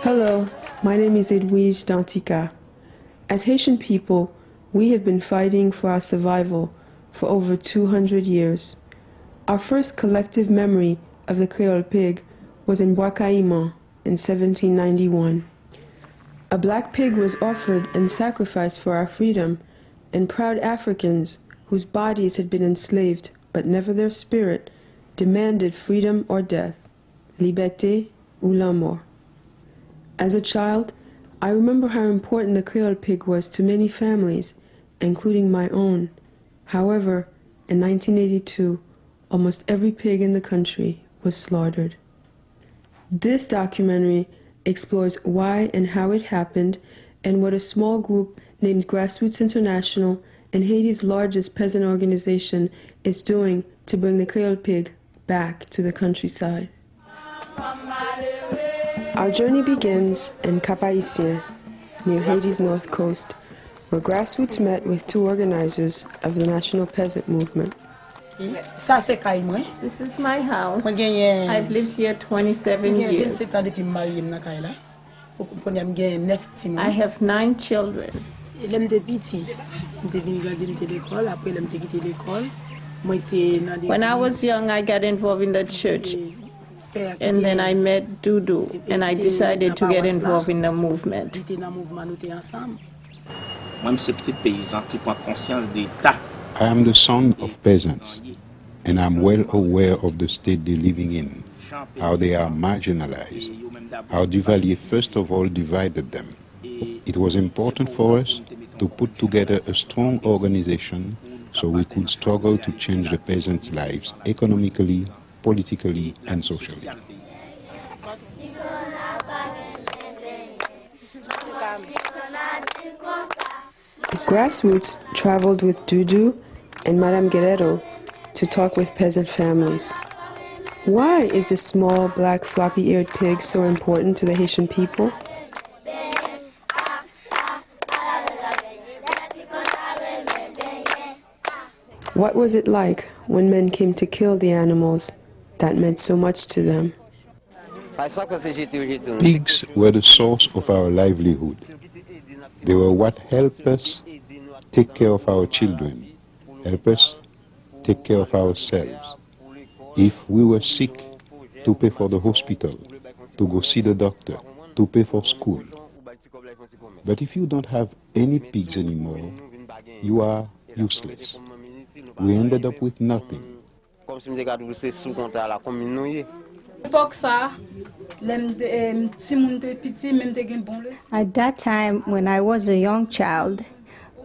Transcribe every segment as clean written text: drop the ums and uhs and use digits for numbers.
Hello, my name is Edwidge Dantica. As Haitian people, we have been fighting for our survival for over 200 years. Our first collective memory of the Creole pig was in Bois Caïman in 1791. A black pig was offered and sacrificed for our freedom, and proud Africans, whose bodies had been enslaved but never their spirit, demanded freedom or death, liberté ou la mort. As a child, I remember how important the Creole pig was to many families, including my own. However, in 1982, almost every pig in the country was slaughtered. This documentary explores why and how it happened and what a small group named Grassroots International and Haiti's largest peasant organization is doing to bring the Creole pig back to the countryside. Our journey begins in Cap-Haïtien, near Haiti's north coast, where Grassroots met with two organizers of the National Peasant Movement. This is my house. I've lived here 27 years. I have 9 children. When I was young, I got involved in the church. And then I met Doudou, and I decided to get involved in the movement. I am the son of peasants, and I'm well aware of the state they're living in, how they are marginalized, how Duvalier first of all divided them. It was important for us to put together a strong organization so we could struggle to change the peasants' lives economically, politically, and socially. Grassroots traveled with Doudou and Madame Guerrero to talk with peasant families. Why is this small, black, floppy-eared pig so important to the Haitian people? What was it like when men came to kill the animals that meant so much to them? Pigs were the source of our livelihood. They were what helped us take care of our children, help us take care of ourselves. If we were sick, to pay for the hospital, to go see the doctor, to pay for school. But if you don't have any pigs anymore, you are useless. We ended up with nothing. At that time, when I was a young child,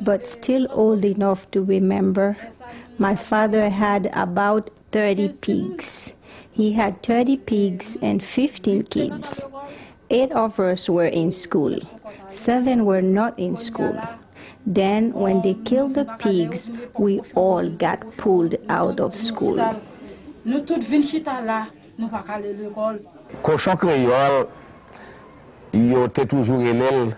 but still old enough to remember, my father had about 30 pigs. He had 30 pigs and 15 kids. 8 of us were in school. 7 were not in school. Then, when they killed the pigs, we all got pulled out of school. Cochon créole, yo te toujours élève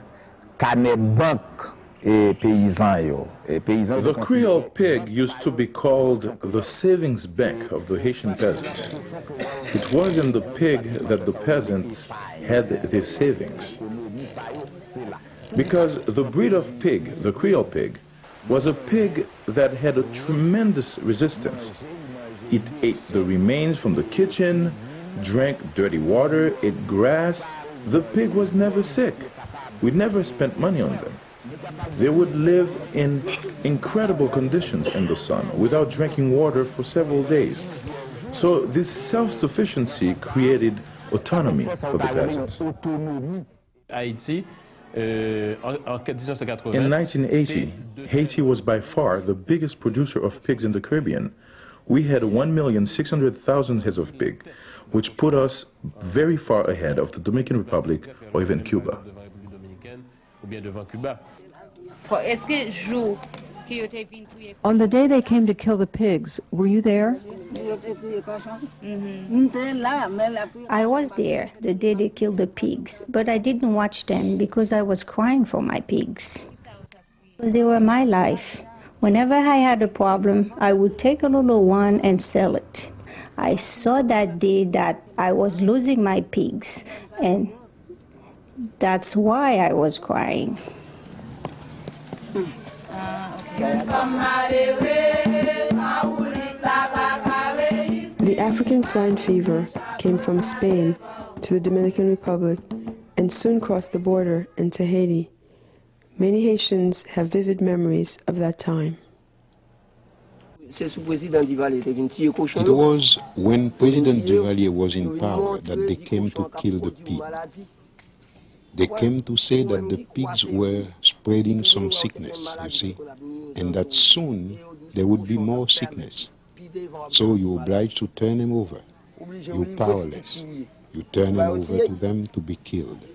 canet banque et paysan yo. The Creole pig used to be called the savings bank of the Haitian peasant. It was in the pig that the peasants had their savings. Because the breed of pig, the Creole pig, was a pig that had a tremendous resistance. It ate the remains from the kitchen, drank dirty water, ate grass. The pig was never sick. We never spent money on them. They would live in incredible conditions in the sun without drinking water for several days. So this self-sufficiency created autonomy for the peasants. In 1980, Haiti was by far the biggest producer of pigs in the Caribbean. We had 1,600,000 heads of pig, which put us very far ahead of the Dominican Republic or even Cuba. On the day they came to kill the pigs, were you there? I was there the day they killed the pigs, but I didn't watch them because I was crying for my pigs. Because they were my life. Whenever I had a problem, I would take a little one and sell it. I saw that day that I was losing my pigs, and that's why I was crying. The African swine fever came from Spain to the Dominican Republic and soon crossed the border into Haiti. Many Haitians have vivid memories of that time. It was when President Duvalier was in power that they came to kill the pig. They came to say that the pigs were spreading some sickness, you see, and that soon there would be more sickness. So you're obliged to turn them over. You're powerless. You turn them over to them to be killed.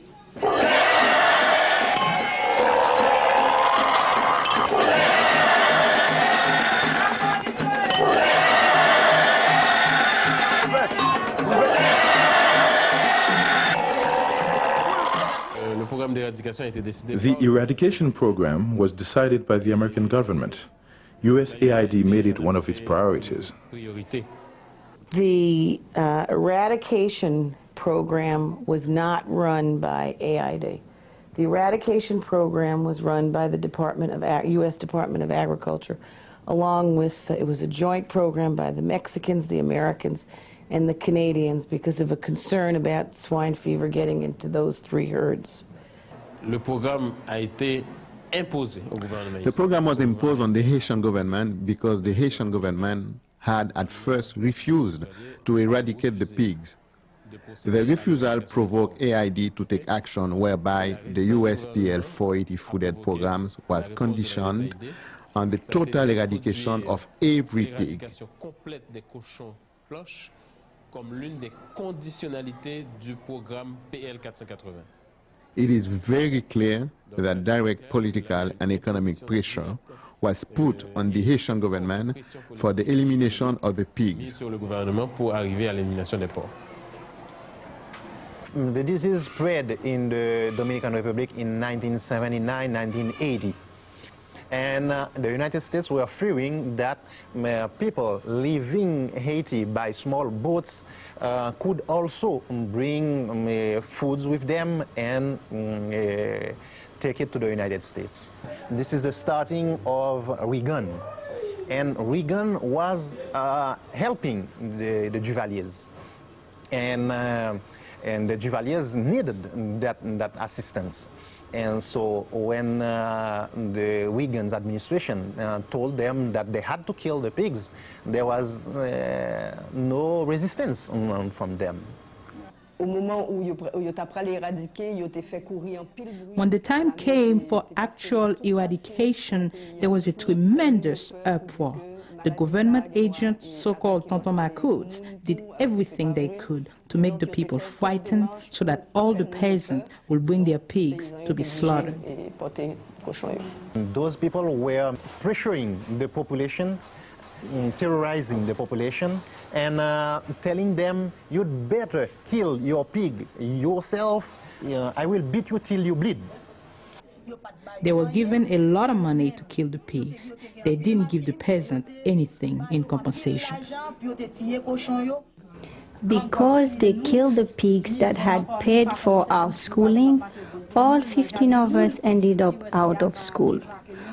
The eradication program was decided by the American government. USAID made it one of its priorities. The eradication program was not run by AID. The eradication program was run by the U.S. Department of Agriculture, along with, it was a joint program by the Mexicans, the Americans, and the Canadians because of a concern about swine fever getting into those three herds. The program was imposed on the Haitian government because the Haitian government had at first refused to eradicate the pigs. The refusal provoked AID to take action whereby the USPL 480 food aid programs was conditioned on the total eradication of every pig. It is very clear that direct political and economic pressure was put on the Haitian government for the elimination of the pigs. The disease spread in the Dominican Republic in 1979, 1980. And the United States were fearing that people leaving Haiti by small boats could also bring foods with them and take it to the United States. This is the starting of Reagan. And Reagan was helping the Duvaliers. And the Duvaliers needed that assistance. And so when the Reagan's administration told them that they had to kill the pigs, there was no resistance from them. When the time came for actual eradication, there was a tremendous uproar. The government agents, so-called Tonton Macoutes, did everything they could to make the people frightened so that all the peasants would bring their pigs to be slaughtered. Those people were pressuring the population, terrorizing the population, and telling them, you'd better kill your pig yourself. I will beat you till you bleed. They were given a lot of money to kill the pigs. They didn't give the peasant anything in compensation. Because they killed the pigs that had paid for our schooling, all 15 of us ended up out of school.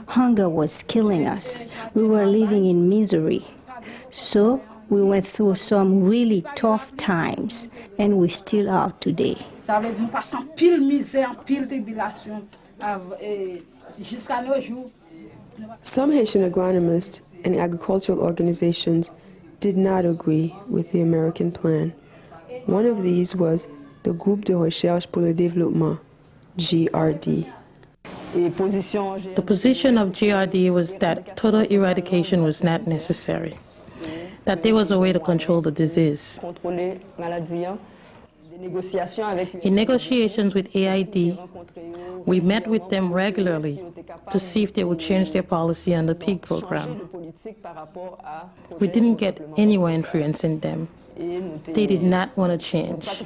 Hunger was killing us. We were living in misery. So we went through some really tough times, and we still are today. Some Haitian agronomists and agricultural organizations did not agree with the American plan. One of these was the Groupe de Recherche pour le Développement, GRD. The position of GRD was that total eradication was not necessary, that there was a way to control the disease. In negotiations with AID, we met with them regularly to see if they would change their policy on the pig program. We didn't get anywhere influencing them. They did not want to change.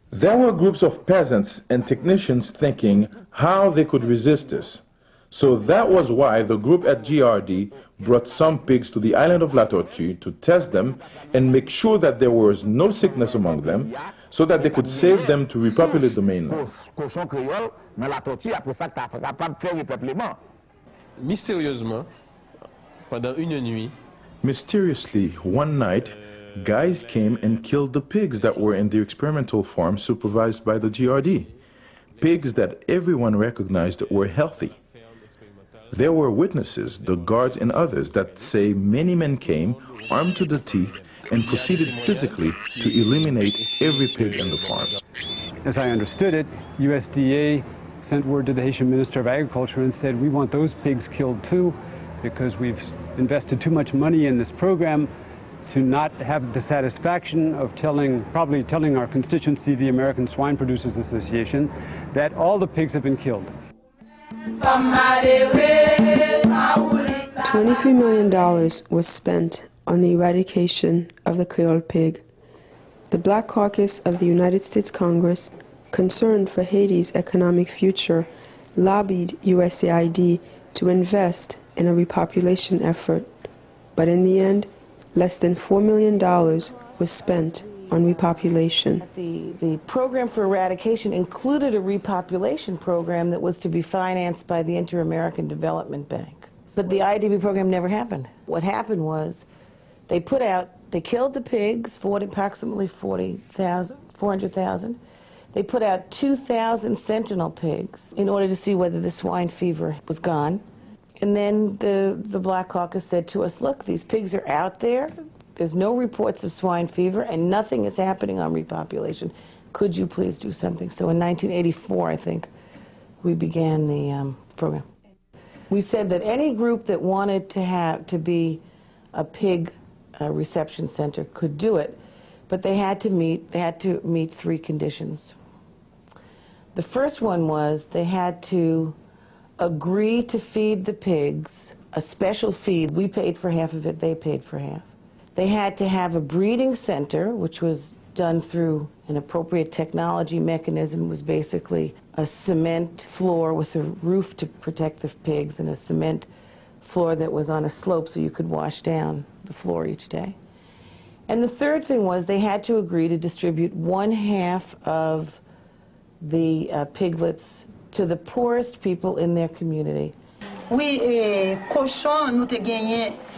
There were groups of peasants and technicians thinking how they could resist this. So that was why the group at GRD brought some pigs to the island of La Tortue to test them and make sure that there was no sickness among them, so that they could save them to repopulate the mainland. Mysteriously, one night, guys came and killed the pigs that were in the experimental farm supervised by the GRD. Pigs that everyone recognized were healthy. There were witnesses, the guards and others, that say many men came, armed to the teeth, and proceeded physically to eliminate every pig in the farm. As I understood it, USDA sent word to the Haitian Minister of Agriculture and said, we want those pigs killed too, because we've invested too much money in this program to not have the satisfaction of probably telling our constituency, the American Swine Producers Association, that all the pigs have been killed. $23 million was spent on the eradication of the Creole pig. The Black Caucus of the United States Congress, concerned for Haiti's economic future, lobbied USAID to invest in a repopulation effort. But in the end, less than $4 million was spent on repopulation. The program for eradication included a repopulation program that was to be financed by the Inter-American Development Bank. But the IDB program never happened. What happened was they killed the pigs, approximately 400,000. They put out 2,000 sentinel pigs in order to see whether the swine fever was gone. And then the Black Caucus said to us, look, these pigs are out there. There's no reports of swine fever, and nothing is happening on repopulation. Could you please do something? So in 1984, I think, we began the program. We said that any group that wanted to be a pig reception center could do it, but they had to meet 3 conditions. The first one was they had to agree to feed the pigs a special feed. We paid for half of it, they paid for half. They had to have a breeding center, which was done through an appropriate technology mechanism. It was basically a cement floor with a roof to protect the pigs and a cement floor that was on a slope so you could wash down the floor each day. And the third thing was they had to agree to distribute 1/2 of the piglets to the poorest people in their community.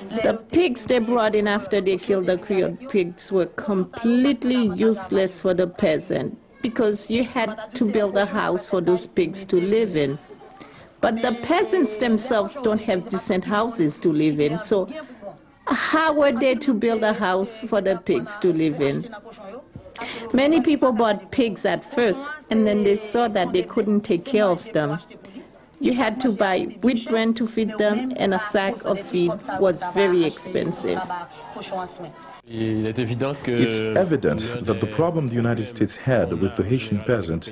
The pigs they brought in after they killed the Creole pigs were completely useless for the peasant because you had to build a house for those pigs to live in. But the peasants themselves don't have decent houses to live in, so how were they to build a house for the pigs to live in? Many people bought pigs at first, and then they saw that they couldn't take care of them. You had to buy wheat bran to feed them, and a sack of feed was very expensive. It's evident that the problem the United States had with the Haitian peasant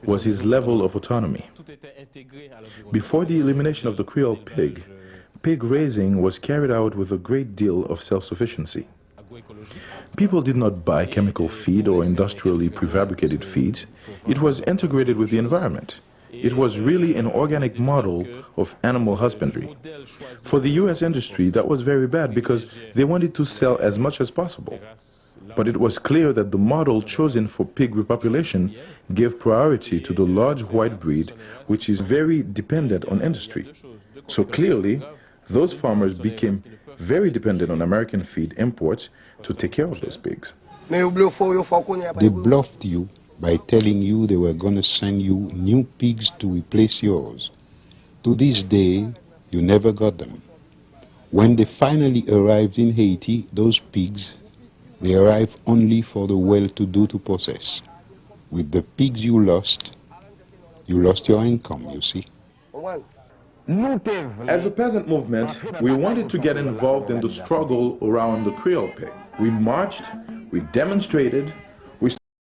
was his level of autonomy. Before the elimination of the Creole pig, pig raising was carried out with a great deal of self-sufficiency. People did not buy chemical feed or industrially prefabricated feeds. It was integrated with the environment. It was really an organic model of animal husbandry. For the U.S. industry, that was very bad because they wanted to sell as much as possible. But it was clear that the model chosen for pig repopulation gave priority to the large white breed, which is very dependent on industry. So clearly, those farmers became very dependent on American feed imports to take care of those pigs. They bluffed you by telling you they were going to send you new pigs to replace yours. To this day, you never got them. When they finally arrived in Haiti, those pigs, they arrived only for the well-to-do to possess. With the pigs you lost your income, you see. As a peasant movement, we wanted to get involved in the struggle around the Creole pig. We marched, we demonstrated,